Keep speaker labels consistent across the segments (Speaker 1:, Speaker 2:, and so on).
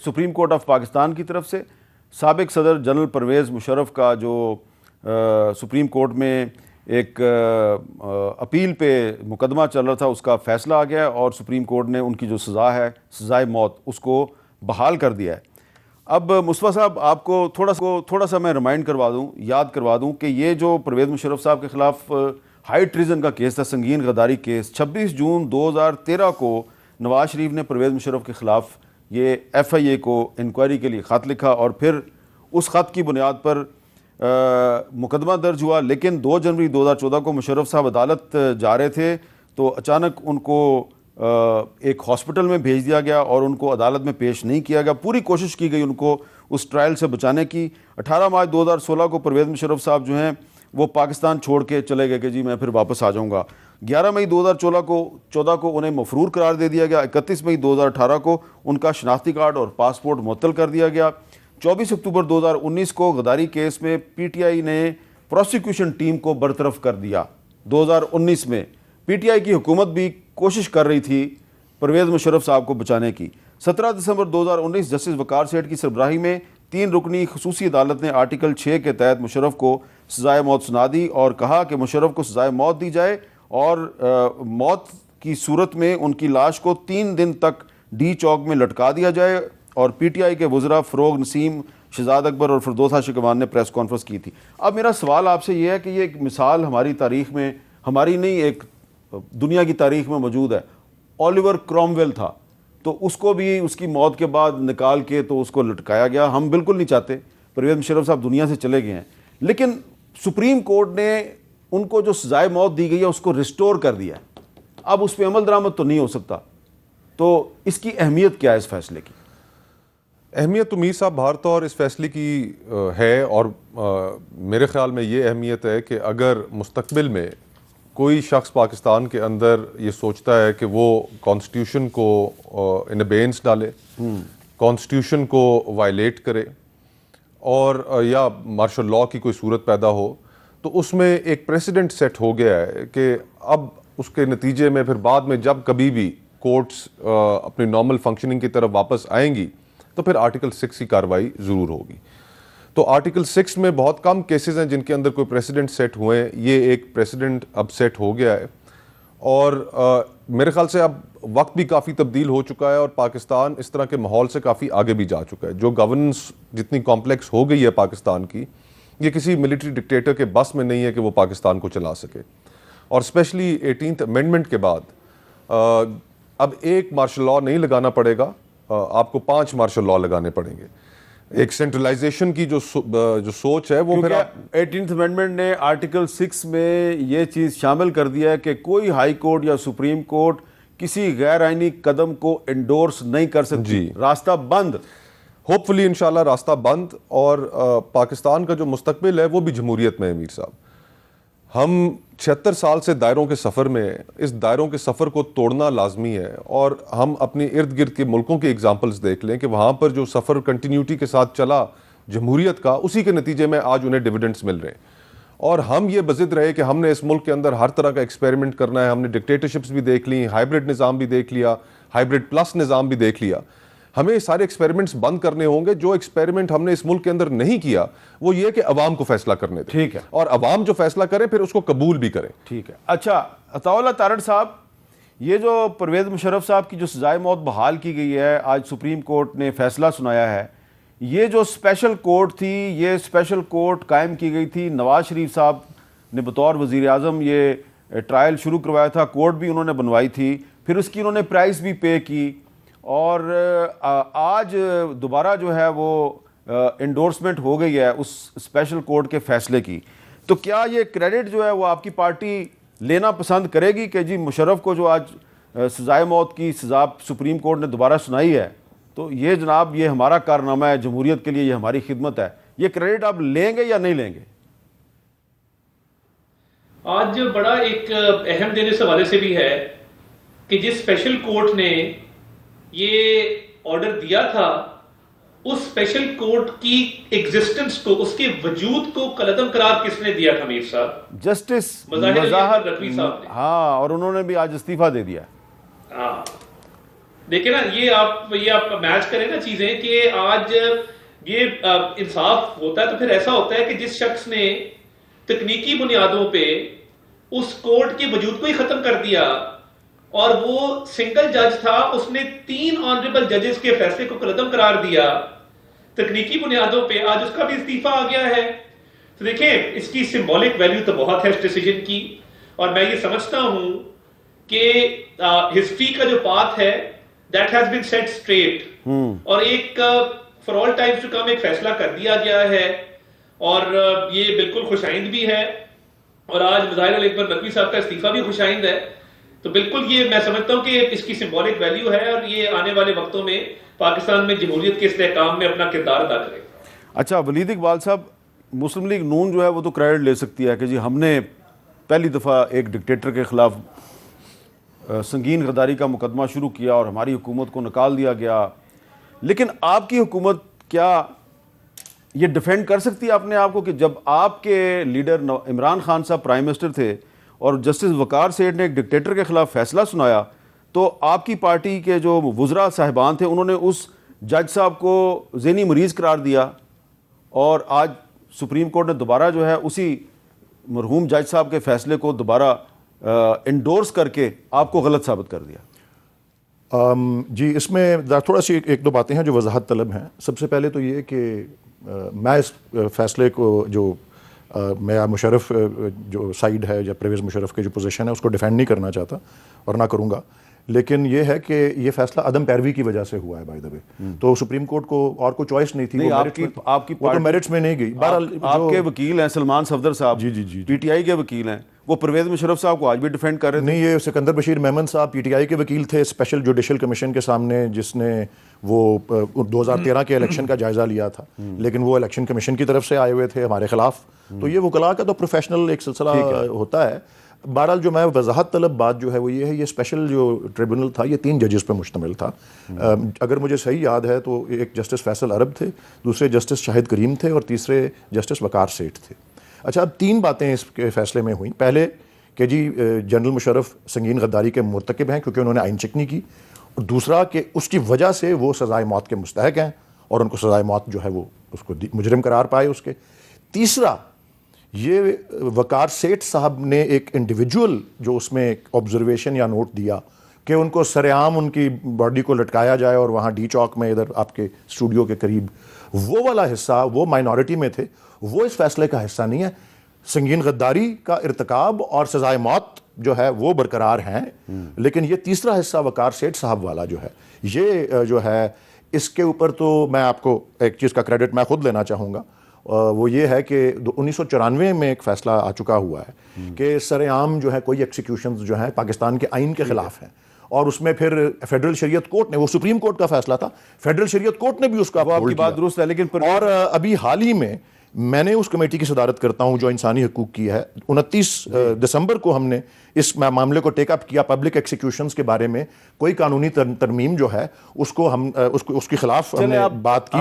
Speaker 1: Supreme court of Pakistan کی طرف سے سابق صدر جنرل پرویز مشرف کا جو سپریم کورٹ میں ایک اپیل پہ مقدمہ چل رہا تھا اس کا فیصلہ آ گیا اور سپریم کورٹ نے ان کی جو سزا ہے سزائے موت اس کو بحال کر دیا ہے۔ اب مصطفیٰ صاحب آپ کو تھوڑا سا میں ریمائنڈ کروا دوں، یاد کروا دوں کہ یہ جو پرویز مشرف صاحب کے خلاف ہائی ٹریزن کا کیس تھا، سنگین غداری کیس، 26 جون 2013 کو نواز شریف نے پرویز مشرف کے خلاف یہ ایف آئی اے کو انکوائری کے لیے خط لکھا اور پھر اس خط کی بنیاد پر مقدمہ درج ہوا۔ لیکن 2 جنوری 2014 کو مشرف صاحب عدالت جا رہے تھے تو اچانک ان کو ایک ہاسپٹل میں بھیج دیا گیا اور ان کو عدالت میں پیش نہیں کیا گیا۔ پوری کوشش کی گئی ان کو اس ٹرائل سے بچانے کی۔ 18 مارچ 2016 کو پرویز مشرف صاحب جو ہیں وہ پاکستان چھوڑ کے چلے گئے کہ جی میں پھر واپس آ جاؤں گا۔ 11 مئی 2014 کو انہیں مفرور قرار دے دیا گیا۔ 31 مئی 2018 کو ان کا شناختی کارڈ اور پاسپورٹ معطل کر دیا گیا۔ 24 اکتوبر 2019 کو غداری کیس میں پی ٹی آئی نے پروسیکیوشن ٹیم کو برطرف کر دیا۔ 2019 میں پی ٹی آئی کی حکومت بھی کوشش کر رہی تھی پرویز مشرف صاحب کو بچانے کی۔ 17 دسمبر 2019 جسٹس وقار سیٹھ کی سربراہی میں 3 رکنی خصوصی عدالت نے آرٹیکل 6 کے تحت مشرف کو سزائے موت سنا دی اور کہا کہ مشرف کو سزائے موت دی جائے اور موت کی صورت میں ان کی لاش کو 3 دن تک ڈی چوک میں لٹکا دیا جائے۔ اور پی ٹی آئی کے وزراء فروغ نسیم، شہزاد اکبر اور فردوس شکوان نے پریس کانفرنس کی تھی۔ اب میرا سوال آپ سے یہ ہے کہ یہ ایک مثال ہماری تاریخ میں، ہماری نہیں ایک دنیا کی تاریخ میں موجود ہے۔ اولیور کرومویل تھا تو اس کو بھی اس کی موت کے بعد نکال کے تو اس کو لٹکایا گیا۔ ہم بالکل نہیں چاہتے، پرویز مشرف صاحب دنیا سے چلے گئے ہیں، لیکن سپریم کورٹ نے ان کو جو سزائے موت دی گئی ہے اس کو ریسٹور کر دیا ہے۔ اب اس پہ عمل درآمد تو نہیں ہو سکتا، تو اس کی اہمیت کیا ہے اس فیصلے کی؟
Speaker 2: اہمیت تو میر صاحب بہر طور اس فیصلے کی ہے، اور میرے خیال میں یہ اہمیت ہے کہ اگر مستقبل میں کوئی شخص پاکستان کے اندر یہ سوچتا ہے کہ وہ کانسٹیٹیوشن کو ان ابینس ڈالے، کانسٹیٹیوشن کو وائلیٹ کرے اور یا مارشل لاء کی کوئی صورت پیدا ہو، تو اس میں ایک پریسیڈنٹ سیٹ ہو گیا ہے کہ اب اس کے نتیجے میں پھر بعد میں جب کبھی بھی کورٹس اپنی نارمل فنکشننگ کی طرف واپس آئیں گی تو پھر آرٹیکل 6 کی کارروائی ضرور ہوگی۔ تو آرٹیکل 6 میں بہت کم کیسز ہیں جن کے اندر کوئی پریسیڈنٹ سیٹ ہوئے ہیں، یہ ایک پریسیڈنٹ اب سیٹ ہو گیا ہے اور میرے خیال سے اب وقت بھی کافی تبدیل ہو چکا ہے اور پاکستان اس طرح کے ماحول سے کافی آگے بھی جا چکا ہے۔ جو گورننس جتنی کمپلیکس ہو گئی ہے پاکستان کی، یہ کسی ملٹری ڈکٹیٹر کے بس میں نہیں ہے کہ وہ پاکستان کو چلا سکے، اور اسپیشلی 18th امینڈمنٹ کے بعد اب ایک مارشل لاء نہیں لگانا پڑے گا، آپ کو 5 مارشل لاء لگانے پڑیں گے۔ ایک سینٹرلائزیشن کی جو سوچ ہے وہ پھر
Speaker 1: 18th امینڈمنٹ نے آرٹیکل 6 میں یہ چیز شامل کر دیا ہے کہ کوئی ہائی کورٹ یا سپریم کورٹ کسی غیر آئینی قدم کو انڈورس نہیں کر سکتی۔ راستہ بند،
Speaker 2: ہوپ فلی انشاءاللہ راستہ بند، اور پاکستان کا جو مستقبل ہے وہ بھی جمہوریت میں ہے۔ میر صاحب، ہم 76 سال سے دائروں کے سفر میں ہیں، اس دائروں کے سفر کو توڑنا لازمی ہے، اور ہم اپنے ارد گرد کے ملکوں کے ایگزامپلز دیکھ لیں کہ وہاں پر جو سفر کنٹینیوٹی کے ساتھ چلا جمہوریت کا، اسی کے نتیجے میں آج انہیں ڈیویڈنڈز مل رہے ہیں۔ اور ہم یہ بضد رہے کہ ہم نے اس ملک کے اندر ہر طرح کا ایکسپیریمنٹ کرنا ہے، ہم نے ڈکٹیٹرشپس بھی دیکھ لی، ہائیبرڈ نظام بھی دیکھ لیا، ہائیبرڈ پلس نظام بھی دیکھ لیا۔ ہمیں سارے ایکسپیریمنٹس بند کرنے ہوں گے۔ جو ایکسپیریمنٹ ہم نے اس ملک کے اندر نہیں کیا وہ یہ کہ عوام کو فیصلہ کرنے دیں،
Speaker 1: ٹھیک ہے،
Speaker 2: اور عوام جو فیصلہ کرے پھر اس کو قبول بھی کریں۔
Speaker 1: ٹھیک ہے۔ اچھا عطاء اللہ تارڑ صاحب، یہ جو پرویز مشرف صاحب کی جو سزائے موت بحال کی گئی ہے، آج سپریم کورٹ نے فیصلہ سنایا ہے، یہ جو اسپیشل کورٹ تھی، یہ اسپیشل کورٹ قائم کی گئی تھی نواز شریف صاحب نے بطور وزیر اعظم، یہ ٹرائل شروع کروایا تھا، کورٹ بھی انہوں نے بنوائی تھی، پھر اس کی انہوں نے پرائس بھی پے کی، اور آج دوبارہ جو ہے وہ انڈورسمنٹ ہو گئی ہے اس اسپیشل کورٹ کے فیصلے کی۔ تو کیا یہ کریڈٹ جو ہے وہ آپ کی پارٹی لینا پسند کرے گی کہ جی مشرف کو جو آج سزائے موت کی سزا سپریم کورٹ نے دوبارہ سنائی ہے، تو یہ جناب یہ ہمارا کارنامہ ہے، جمہوریت کے لیے یہ ہماری خدمت ہے، یہ کریڈٹ آپ لیں گے یا نہیں لیں گے؟
Speaker 3: آج بڑا ایک اہم دن اس حوالے سے بھی ہے کہ جس اسپیشل کورٹ نے یہ آرڈر دیا تھا، اس اسپیشل کورٹ کی ایگزسٹنس کو، اس کے وجود کو قلعدم قرار کس نے دیا تھا؟ میر صاحب،
Speaker 1: جسٹس
Speaker 3: مظاہر رضوی صاحب نے۔
Speaker 1: ہاں، اور انہوں نے بھی آج استعفیٰ دے دیا۔
Speaker 3: ہاں، دیکھیں نا یہ آپ میچ کریں نا چیزیں کہ آج یہ انصاف ہوتا ہے تو پھر ایسا ہوتا ہے کہ جس شخص نے تکنیکی بنیادوں پہ اس کورٹ کے وجود کو ہی ختم کر دیا اور وہ سنگل جج تھا, اس نے 3 آنریبل ججز کے فیصلے کو کالعدم قرار دیا تکنیکی بنیادوں پہ, آج اس کا بھی استعفیٰ آ گیا ہے. تو دیکھیں اس کی سمبولک ویلیو تو بہت ہے اس ڈیسیجن کی, اور میں یہ سمجھتا ہوں کہ ہسٹری کا جو پاتھ ہے that has been set straight, اور ایک for all times to come ایک فیصلہ کر دیا گیا ہے, اور یہ بالکل خوش آئند بھی ہے, اور آج مظاہر علی اکبر نقوی صاحب کا استعفیٰ بھی خوش آئند ہے. تو بالکل یہ میں سمجھتا ہوں کہ اس کی سمبولک ویلیو ہے, اور یہ آنے والے وقتوں میں پاکستان میں جمہوریت کے استحکام میں اپنا کردار ادا کرے.
Speaker 1: اچھا ولید اقبال صاحب, مسلم لیگ نون جو ہے وہ تو کریڈٹ لے سکتی ہے کہ جی ہم نے پہلی دفعہ ایک ڈکٹیٹر کے خلاف سنگین غداری کا مقدمہ شروع کیا اور ہماری حکومت کو نکال دیا گیا, لیکن آپ کی حکومت کیا یہ ڈیفینڈ کر سکتی ہے اپنے آپ کو کہ جب آپ کے لیڈر عمران خان صاحب پرائم منسٹر تھے اور جسٹس وقار سیٹھ نے ایک ڈکٹیٹر کے خلاف فیصلہ سنایا تو آپ کی پارٹی کے جو وزراء صاحبان تھے انہوں نے اس جج صاحب کو ذہنی مریض قرار دیا, اور آج سپریم کورٹ نے دوبارہ جو ہے اسی مرحوم جج صاحب کے فیصلے کو دوبارہ انڈورس کر کے آپ کو غلط ثابت کر دیا.
Speaker 4: جی اس میں تھوڑا سی ایک دو باتیں ہیں جو وضاحت طلب ہیں. سب سے پہلے تو یہ کہ میں اس فیصلے کو جو میں مشرف جو سائیڈ ہے یا پرویز مشرف کی جو پوزیشن ہے اس کو ڈیفینڈ نہیں کرنا چاہتا اور نہ کروں گا, لیکن یہ ہے کہ یہ فیصلہ عدم پیروی کی وجہ سے ہوا ہے بائی دا وے. تو سپریم کورٹ کو اور کوئی چوائس نہیں تھی, وہ تو میرٹس میں نہیں گئی.
Speaker 1: آپ کے وکیل ہیں سلمان صفدر صاحب,
Speaker 4: جی
Speaker 1: پی ٹی آئی کے وکیل ہیں, وہ پرویز مشرف صاحب کو آج بھی ڈیفینڈ کر رہے تھے.
Speaker 4: نہیں, یہ سکندر بشیر میمن صاحب پی ٹی آئی کے وکیل تھے اسپیشل جوڈیشل کمیشن کے سامنے, جس نے وہ 2013 کے الیکشن کا جائزہ لیا تھا, لیکن وہ الیکشن کمیشن کی طرف سے آئے ہوئے تھے ہمارے خلاف. تو یہ وکلاء کا تو پروفیشنل ایک سلسلہ ہوتا ہے. بہرحال جو میں وضاحت طلب بات جو ہے وہ یہ ہے, یہ اسپیشل جو ٹریبونل تھا یہ 3 ججز پہ مشتمل تھا. اگر مجھے صحیح یاد ہے تو ایک جسٹس فیصل عرب تھے, دوسرے جسٹس شاہد کریم تھے, اور تیسرے جسٹس وقار سیٹھ تھے. اچھا, اب 3 باتیں اس کے فیصلے میں ہوئیں. پہلے کہ جی جنرل مشرف سنگین غداری کے مرتکب ہیں کیونکہ انہوں نے آئین چکنی کی, اور دوسرا کہ اس کی وجہ سے وہ سزائے موت کے مستحق ہیں اور ان کو سزائے موت جو ہے وہ اس کو مجرم قرار پائے اس کے. تیسرا یہ وقار سیٹھ صاحب نے ایک انڈیویجول جو اس میں ایک آبزرویشن یا نوٹ دیا کہ ان کو سرعام ان کی باڈی کو لٹکایا جائے اور وہاں ڈی چوک میں ادھر آپ کے اسٹوڈیو کے قریب, وہ والا حصہ وہ مائنورٹی میں تھے, وہ اس فیصلے کا حصہ نہیں ہے. سنگین غداری کا ارتکاب اور سزائے موت جو ہے وہ برقرار ہیں, لیکن یہ تیسرا حصہ وقار سیٹھ صاحب والا جو ہے یہ جو ہے اس کے اوپر تو میں آپ کو ایک چیز کا کریڈٹ میں خود لینا چاہوں گا. وہ یہ ہے کہ 1994 میں ایک فیصلہ آ چکا ہوا ہے کہ سر عام جو ہے کوئی ایکسیکیوشنز جو ہیں پاکستان کے آئین کے خلاف ہیں, اور اس میں پھر فیڈرل شریعت کورٹ نے, وہ سپریم کورٹ کا فیصلہ تھا, فیڈرل شریعت کورٹ نے بھی اس کا
Speaker 1: آپ کی بات درست ہے, لیکن
Speaker 4: اور ابھی حال ہی میں نے اس کمیٹی کی صدارت کرتا ہوں جو انسانی حقوق کی ہے. 29 دسمبر کو ہم نے اس معاملے کو ٹیک اپ کیا. پبلک ایکسیکیوشنز کے بارے میں کوئی قانونی ترمیم جو ہے اس کو ہم اس کے خلاف ہم نے بات کی,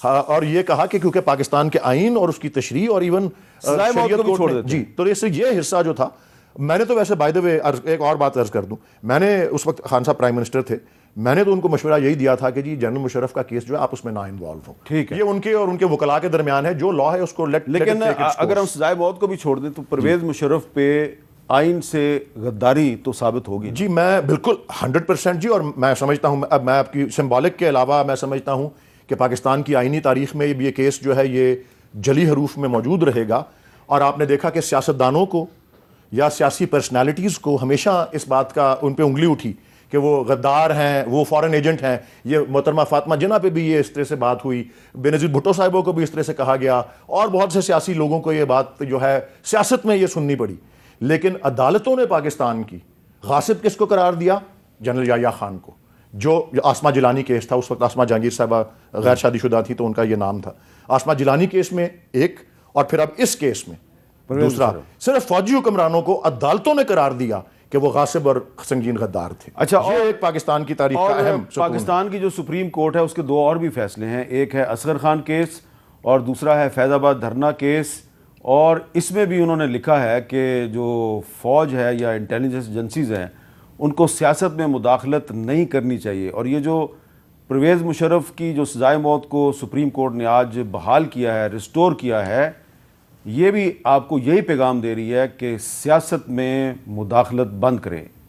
Speaker 4: اور یہ کہا کہ کیونکہ پاکستان کے آئین اور اس کی تشریح اور ایون شریعت کو جی, تو اس سے یہ حصہ جو تھا, میں نے تو ویسے بائی دا وے ایک اور بات عرض کر دوں, میں نے اس وقت خان صاحب پرائم منسٹر تھے, میں نے تو ان کو مشورہ یہی دیا تھا کہ جی جنرل مشرف کا کیس جو ہے آپ اس میں نہ انوالو ہو.
Speaker 1: ٹھیک ہے,
Speaker 4: یہ ان کے اور ان کے وکلاء کے درمیان ہے, جو لا ہے اس کو
Speaker 1: لیکن اگر ہم سزائے موت کو بھی چھوڑ دیں تو پرویز مشرف پہ آئین سے غداری تو ثابت ہوگی.
Speaker 4: جی میں بالکل 100% جی, اور میں سمجھتا ہوں, اب میں آپ کی سمبولک کے علاوہ میں سمجھتا ہوں کہ پاکستان کی آئینی تاریخ میں یہ کیس جو ہے یہ جلی حروف میں موجود رہے گا. اور آپ نے دیکھا کہ سیاستدانوں کو یا سیاسی پرسنالٹیز کو ہمیشہ اس بات کا ان پہ انگلی اٹھی کہ وہ غدار ہیں, وہ فارن ایجنٹ ہیں. یہ محترمہ فاطمہ جناح پہ بھی یہ اس طرح سے بات ہوئی, بینظیر بھٹو صاحبوں کو بھی اس طرح سے کہا گیا, اور بہت سے سیاسی لوگوں کو یہ بات جو ہے سیاست میں یہ سننی پڑی. لیکن عدالتوں نے پاکستان کی غاصب کس کو قرار دیا؟ جنرل یحییٰ خان کو. جو آسما جیلانی کیس تھا, اس وقت آسما جہانگیر صاحبہ غیر شادی شدہ تھی تو ان کا یہ نام تھا. آسما جیلانی کیس میں ایک, اور پھر اب اس کیس میں دوسرا, صرف فوجی حکمرانوں کو عدالتوں نے قرار دیا کہ وہ غاصب اور سنگین غدار تھے.
Speaker 1: اچھا,
Speaker 4: یہ ایک پاکستان کی تاریخ کا اہم
Speaker 1: پاکستان کی جو سپریم کورٹ ہے اس کے 2 اور بھی فیصلے ہیں. ایک ہے اصغر خان کیس اور دوسرا ہے فیض آباد دھرنا کیس, اور اس میں بھی انہوں نے لکھا ہے کہ جو فوج ہے یا انٹیلیجنس ایجنسیز ہیں ان کو سیاست میں مداخلت نہیں کرنی چاہیے. اور یہ جو پرویز مشرف کی جو سزائے موت کو سپریم کورٹ نے آج بحال کیا ہے, ریسٹور کیا ہے, یہ بھی آپ کو یہی پیغام دے رہی ہے کہ سیاست میں مداخلت بند کریں.